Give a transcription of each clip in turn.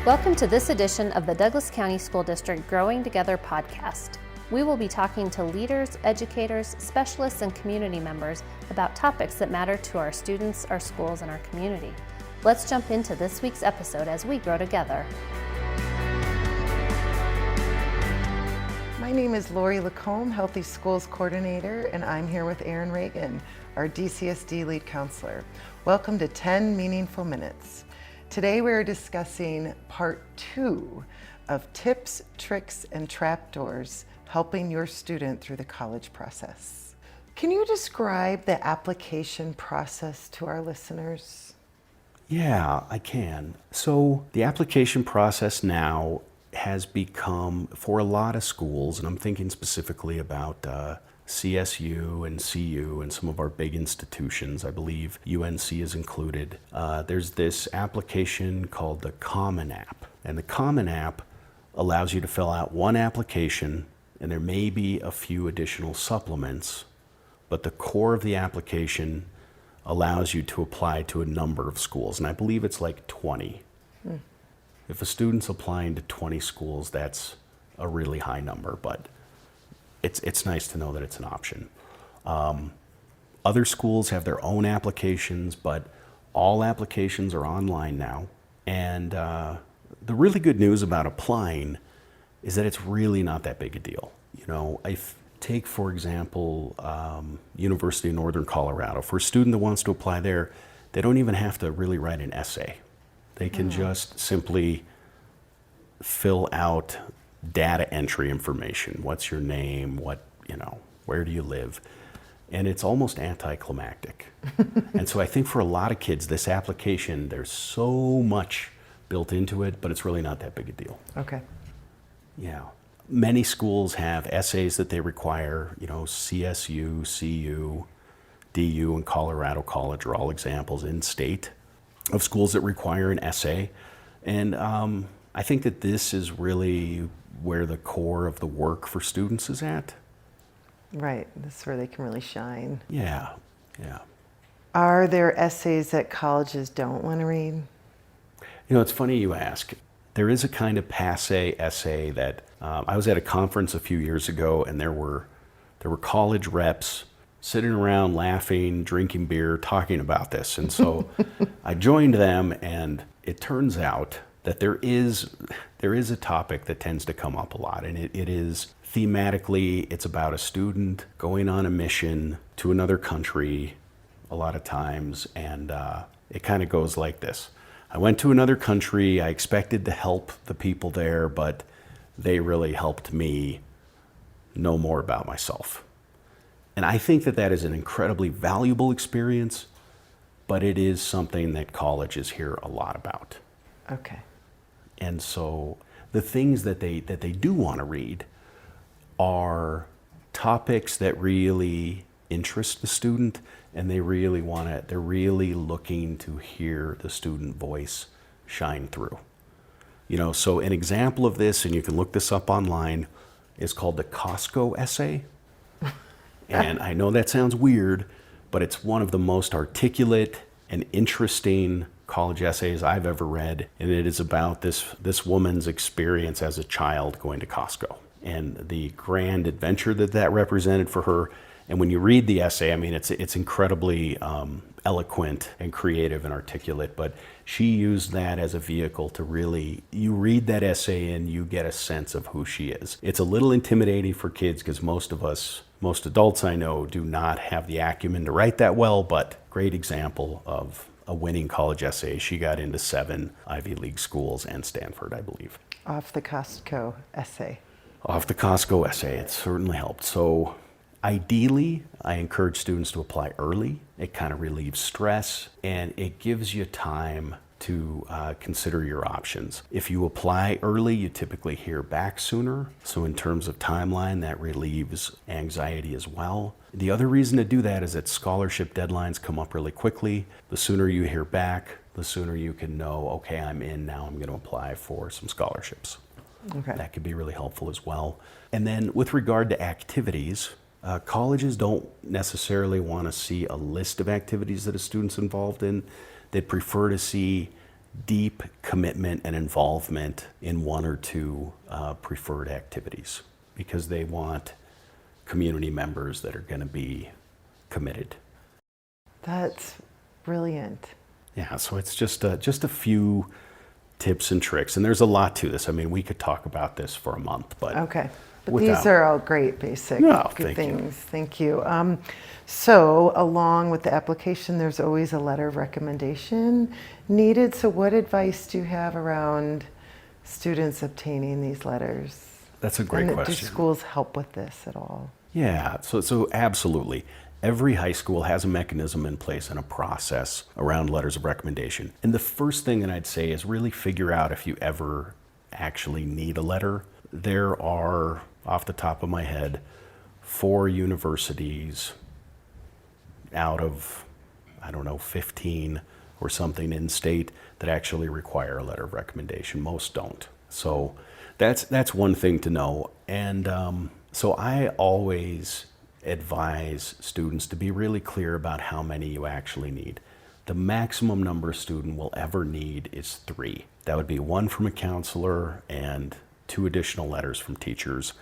Welcome to this edition of the Douglas County School District Growing Together podcast. We will be talking to leaders, educators, specialists, and community members about topics that matter to our students, our schools, and our community. Let's jump into this week's episode as we grow together. My name is Lori Lacombe, Healthy Schools Coordinator, and I'm here with Erin Reagan, our DCSD Lead Counselor. Welcome to 10 Meaningful Minutes. Today we're discussing part 2 of tips, tricks, and trapdoors helping your student through the college process. Can you describe the application process to our listeners? Yeah, I can. So the application process now has become, for a lot of schools, and I'm thinking specifically about CSU and CU and some of our big institutions, I believe UNC is included, there's this application called the Common App. And the Common App allows you to fill out one application, and there may be a few additional supplements, but the core of the application allows you to apply to a number of schools, and I believe it's like 20. If a student's applying to 20 schools, that's a really high number, but it's nice to know that it's an option. Other schools have their own applications, but all applications are online now. And the really good news about applying is that it's really not that big a deal. You know, take, for example, University of Northern Colorado. For a student that wants to apply there, they don't even have to really write an essay. They can just simply fill out data entry information. What's your name? Where do you live? And it's almost anticlimactic. And so I think for a lot of kids, this application, there's so much built into it, but it's really not that big a deal. Okay. Yeah. Many schools have essays that they require. CSU, CU, DU, and Colorado College are all examples in state of schools that require an essay. And I think that this is really where the core of the work for students is at. Right, this is where they can really shine. Yeah. Are there essays that colleges don't want to read? It's funny you ask. There is a kind of passé essay that I was at a conference a few years ago, and there were college reps sitting around laughing, drinking beer, talking about this. And so I joined them, and it turns out that there is a topic that tends to come up a lot, and it is thematically, it's about a student going on a mission to another country a lot of times, and it kind of goes like this. I went to another country, I expected to help the people there, but they really helped me know more about myself. And I think that is an incredibly valuable experience, but it is something that colleges hear a lot about. Okay. And so the things that they do want to read are topics that really interest the student, and they're really looking to hear the student voice shine through. So an example of this, and you can look this up online, is called the Costco essay. And I know that sounds weird, but it's one of the most articulate and interesting college essays I've ever read. And it is about this woman's experience as a child going to Costco and the grand adventure that represented for her. And when you read the essay, I mean, it's incredibly eloquent and creative and articulate, but she used that as a vehicle to really, you read that essay and you get a sense of who she is. It's a little intimidating for kids because most adults I know do not have the acumen to write that well, but great example of a winning college essay. She got into 7 Ivy League schools and Stanford, I believe. Off the Costco essay. Off the Costco essay, it certainly helped. So ideally, I encourage students to apply early. It kind of relieves stress, and it gives you time to consider your options. If you apply early, you typically hear back sooner. So in terms of timeline, that relieves anxiety as well. The other reason to do that is that scholarship deadlines come up really quickly. The sooner you hear back, the sooner you can know, okay, I'm in now, I'm going to apply for some scholarships. Okay. That could be really helpful as well. And then with regard to activities, colleges don't necessarily want to see a list of activities that a student's involved in. They'd prefer to see deep commitment and involvement in one or two preferred activities because they want community members that are going to be committed. That's brilliant. Yeah, so it's just a few tips and tricks, and there's a lot to this. I mean, we could talk about this for a month, but Okay. But without- these are all great basic No, good thank you. things. Thank you. So along with the application, there's always a letter of recommendation needed. So what advice do you have around students obtaining these letters? That's a great And question. do schools help with this at all? Yeah, so absolutely. Every high school has a mechanism in place and a process around letters of recommendation. And the first thing that I'd say is really figure out if you ever actually need a letter. There are, off the top of my head, 4 universities out of, 15 or something in state that actually require a letter of recommendation. Most don't. So that's one thing to know. And so I always advise students to be really clear about how many you actually need. The maximum number a student will ever need is 3. That would be 1 from a counselor and 2 additional letters from teachers.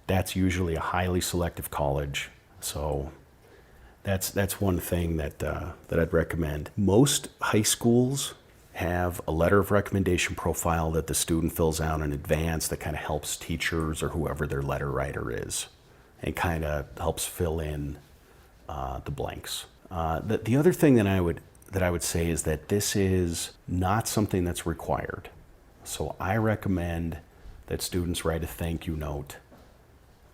That's usually a highly selective college, so that's one thing that I'd recommend. Most high schools have a letter of recommendation profile that the student fills out in advance that kind of helps teachers or whoever their letter writer is, and kind of helps fill in the blanks. The other thing that I would say is that this is not something that's required. So I recommend that students write a thank you note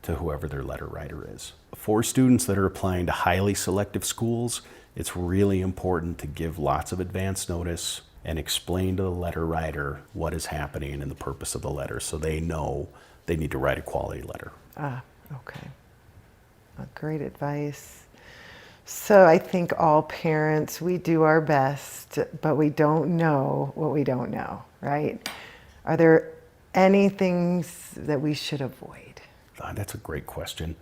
to whoever their letter writer is. For students that are applying to highly selective schools, it's really important to give lots of advance notice and explain to the letter writer what is happening and the purpose of the letter so they know they need to write a quality letter. Okay. Great advice. So I think all parents, we do our best, but we don't know what we don't know, right? Are there any things that we should avoid? That's a great question.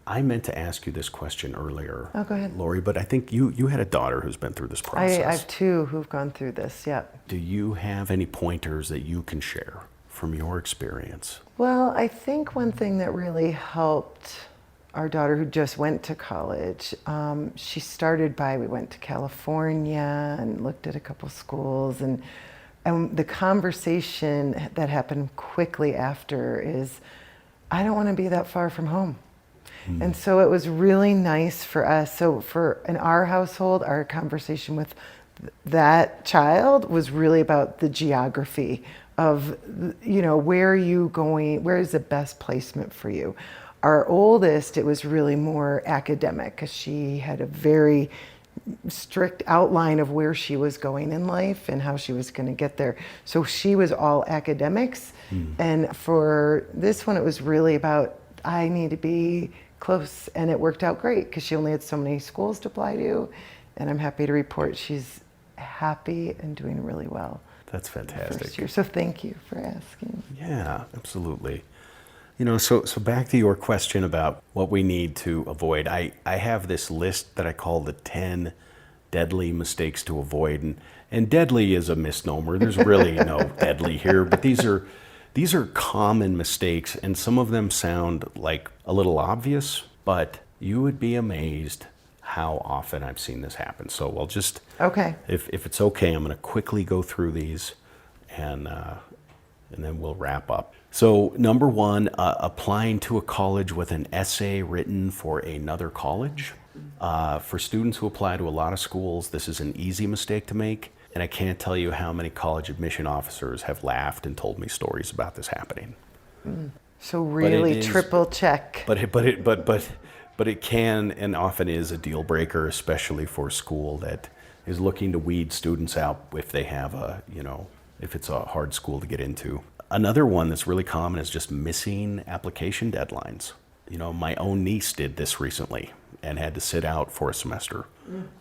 I meant to ask you this question earlier, Oh, go ahead. Lori, but I think you had a daughter who's been through this process. I have 2 who've gone through this, yep. Do you have any pointers that you can share from your experience? Well, I think one thing that really helped our daughter who just went to college, she started we went to California and looked at a couple schools, and the conversation that happened quickly after is, I don't want to be that far from home. And so it was really nice for us. So in our household, our conversation with that child was really about the geography of, where are you going? Where is the best placement for you? Our oldest, it was really more academic because she had a very strict outline of where she was going in life and how she was going to get there. So she was all academics. And for this one, it was really about, I need to be close. And it worked out great because she only had so many schools to apply to. And I'm happy to report she's happy and doing really well. That's fantastic. First year. So thank you for asking. Yeah, absolutely. So back to your question about what we need to avoid. I have this list that I call the 10 deadly mistakes to avoid. And deadly is a misnomer. There's really no deadly here, but these are common mistakes, and some of them sound like a little obvious, but you would be amazed how often I've seen this happen. So we'll just, Okay. if it's okay, I'm going to quickly go through these, and then we'll wrap up. So number 1, applying to a college with an essay written for another college. For students who apply to a lot of schools, this is an easy mistake to make. And I can't tell you how many college admission officers have laughed and told me stories about this happening. So really is- triple check. But it can and often is a deal breaker, especially for a school that is looking to weed students out if they have if it's a hard school to get into. Another one that's really common is just missing application deadlines. My own niece did this recently and had to sit out for a semester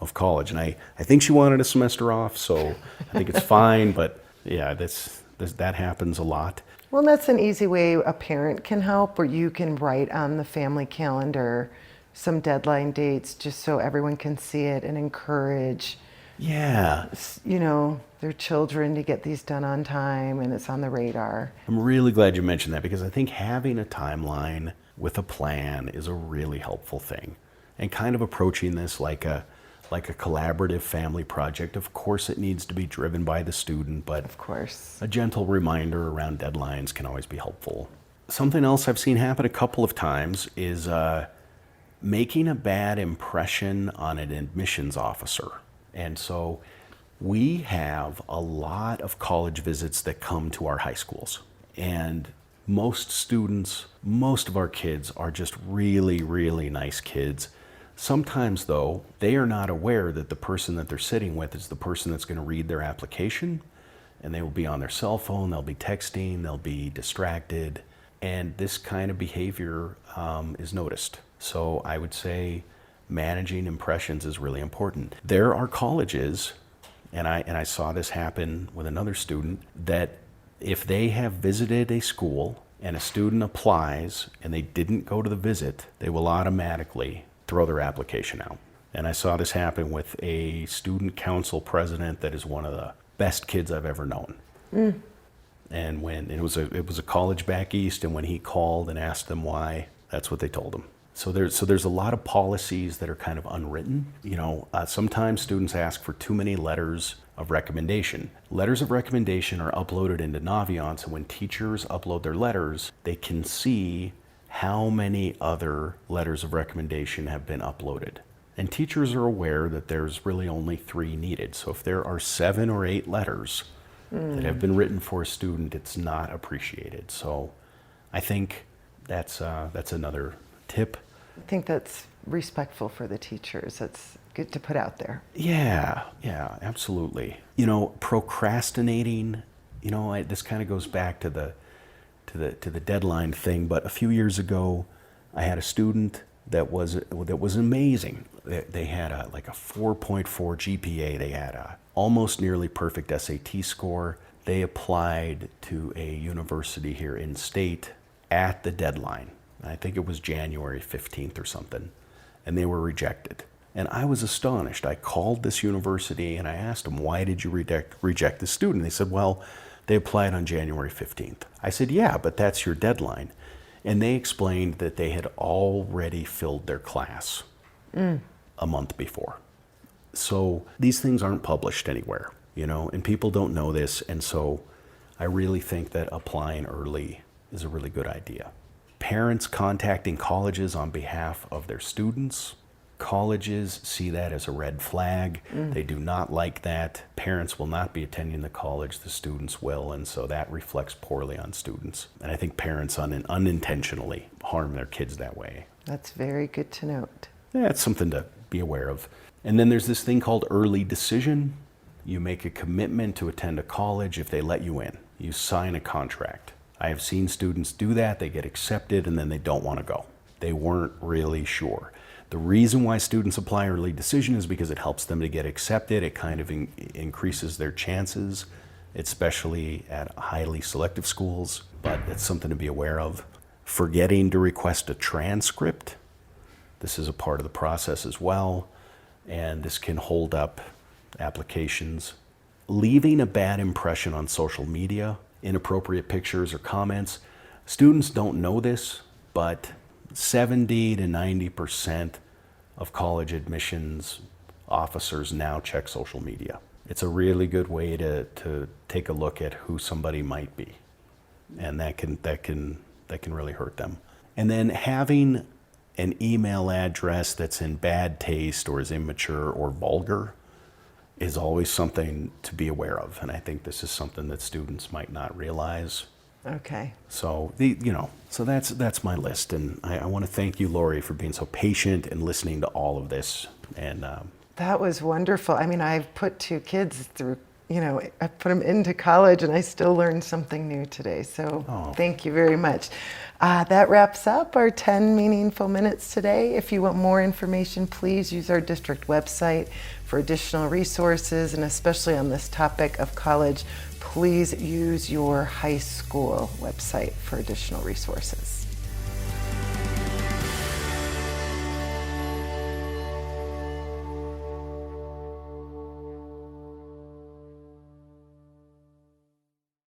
of college. And I think she wanted a semester off, so I think it's fine. But yeah, that happens a lot. Well, that's an easy way a parent can help, where you can write on the family calendar some deadline dates just so everyone can see it and encourage Yeah. Their children to get these done on time, and it's on the radar. I'm really glad you mentioned that, because I think having a timeline with a plan is a really helpful thing. And kind of approaching this like a collaborative family project. Of course, it needs to be driven by the student, but Of course. a gentle reminder around deadlines can always be helpful. Something else I've seen happen a couple of times is making a bad impression on an admissions officer. And so we have a lot of college visits that come to our high schools. And most students, most of our kids are just really, really nice kids. Sometimes, though, they are not aware that the person that they're sitting with is the person that's going to read their application, and they will be on their cell phone, they'll be texting, they'll be distracted, and this kind of behavior is noticed. So I would say managing impressions is really important. There are colleges, and I saw this happen with another student, that if they have visited a school and a student applies and they didn't go to the visit, they will automatically throw their application out. And I saw this happen with a student council president that is one of the best kids I've ever known. And when it was a college back east, and when he called and asked them why, that's what they told him. So there's a lot of policies that are kind of unwritten. Sometimes students ask for too many letters of recommendation. Letters of recommendation are uploaded into Naviance, and when teachers upload their letters, they can see how many other letters of recommendation have been uploaded. And teachers are aware that there's really only 3 needed. So if there are 7 or 8 letters that have been written for a student, it's not appreciated. So I think that's another tip. I think that's respectful for the teachers. That's good to put out there. Yeah, absolutely. Procrastinating, this kind of goes back to the deadline thing, but a few years ago, I had a student that was amazing. They had a 4.4 GPA. They had a almost nearly perfect SAT score. They applied to a university here in state at the deadline. I think it was January 15th or something, and they were rejected. And I was astonished. I called this university and I asked them, why did you reject the student? They said, well, they applied on January 15th. I said, yeah, but that's your deadline. And they explained that they had already filled their class a month before. So these things aren't published anywhere, and people don't know this. And so I really think that applying early is a really good idea. Parents contacting colleges on behalf of their students. Colleges see that as a red flag. They do not like that. Parents will not be attending the college, the students will, and so that reflects poorly on students. And I think parents unintentionally harm their kids that way. That's very good to note. Yeah, it's something to be aware of. And then there's this thing called early decision. You make a commitment to attend a college if they let you in. You sign a contract. I have seen students do that. They get accepted and then they don't want to go. They weren't really sure. The reason why students apply early decision is because it helps them to get accepted. It kind of increases their chances, especially at highly selective schools, but it's something to be aware of. Forgetting to request a transcript. This is a part of the process as well, and this can hold up applications. Leaving a bad impression on social media, inappropriate pictures or comments. Students don't know this, but 70 to 90% of college admissions officers now check social media. It's a really good way to take a look at who somebody might be, and that can really hurt them. And then having an email address that's in bad taste or is immature or vulgar is always something to be aware of, and I think this is something that students might not realize. Okay. So so that's my list, and I want to thank you, Lori, for being so patient and listening to all of this. And that was wonderful. I mean, I've put 2 kids through, I put them into college, and I still learned something new today. So Thank you very much. That wraps up our 10 meaningful minutes today. If you want more information, please use our district website for additional resources, and especially on this topic of college, please use your high school website for additional resources.